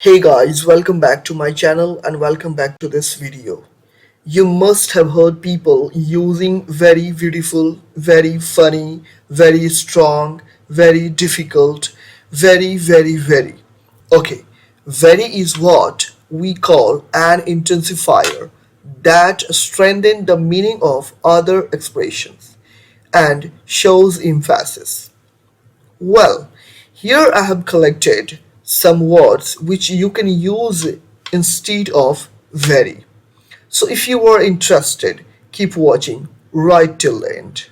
Hey guys, welcome back to my channel and welcome back to this video. You must have heard people using very beautiful, very funny, very strong, very difficult, very. Okay, very is what we call an intensifier that strengthens the meaning of other expressions and shows emphasis. Well, here I have collected some words which you can use instead of very. So if you are interested, keep watching right till the end.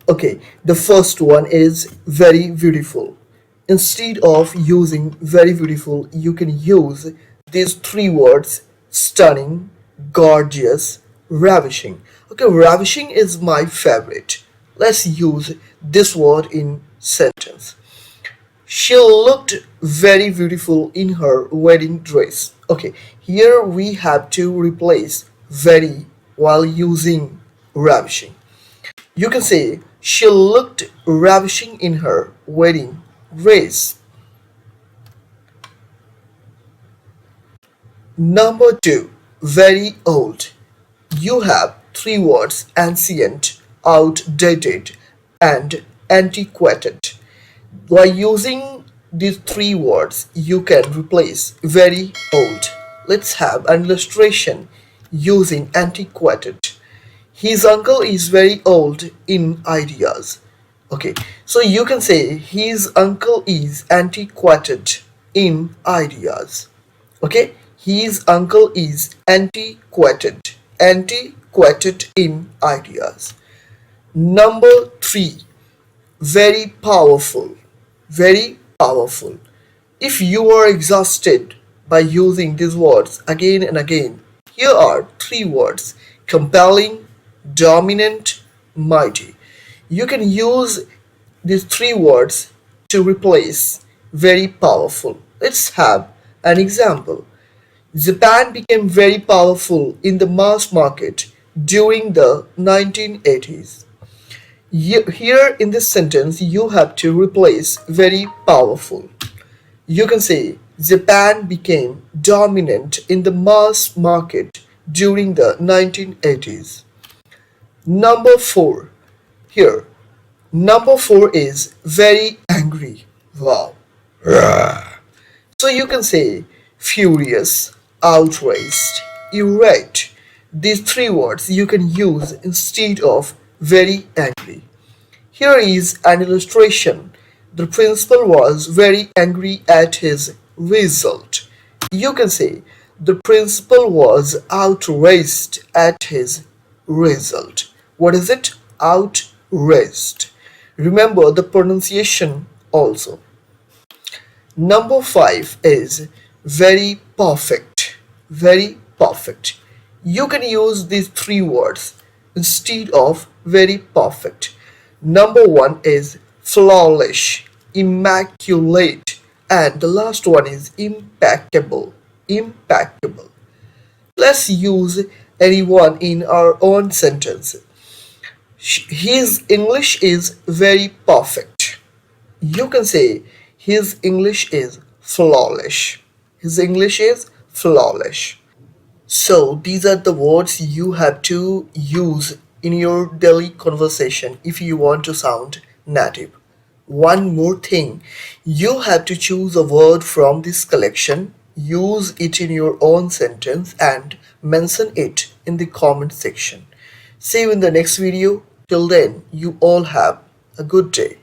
Okay, the first one is very beautiful. Instead of using very beautiful, you can use these three words: stunning, gorgeous, ravishing. Okay, ravishing is my favorite. Let's use this word in sentence. She looked very beautiful in her wedding dress. Okay, here we have to replace very while using ravishing. You can say she looked ravishing in her wedding dress. Number two, very old. You have three words: ancient, outdated, and antiquated. By using these three words, you can replace very old. Let's have an illustration using antiquated. His uncle is very old in ideas. Okay, so you can say his uncle is antiquated in ideas. Okay, his uncle is antiquated in ideas. Number three, very powerful, very powerful. If you are exhausted by using these words again and again, here are three words: compelling, dominant, mighty. You can use these three words to replace very powerful. Let's have an example. Japan became very powerful in the mass market during the 1980s. Here in this sentence, you have to replace very powerful. You can say Japan became dominant in the mass market during the 1980s. Number four. Here, number four is very angry. Wow. So you can say furious, outraged, irate. These three words you can use instead of very angry. Here is an illustration. The principal was very angry at his result. You can say the principal was outraged at his result. What is it? Outraged. Remember the pronunciation also. Number five is very perfect. Very perfect. You can use these three words instead of very perfect. Number one is flawless, immaculate, and the last one is impeccable. Impeccable. Let's use anyone in our own sentence. His English is very perfect. You can say his English is flawless. His English is flawless. So these are the words you have to use in your daily conversation if you want to sound native. One more thing, you have to choose a word from this collection, use it in your own sentence, and mention it in the comment section. See you in the next video. Till then, you all have a good day.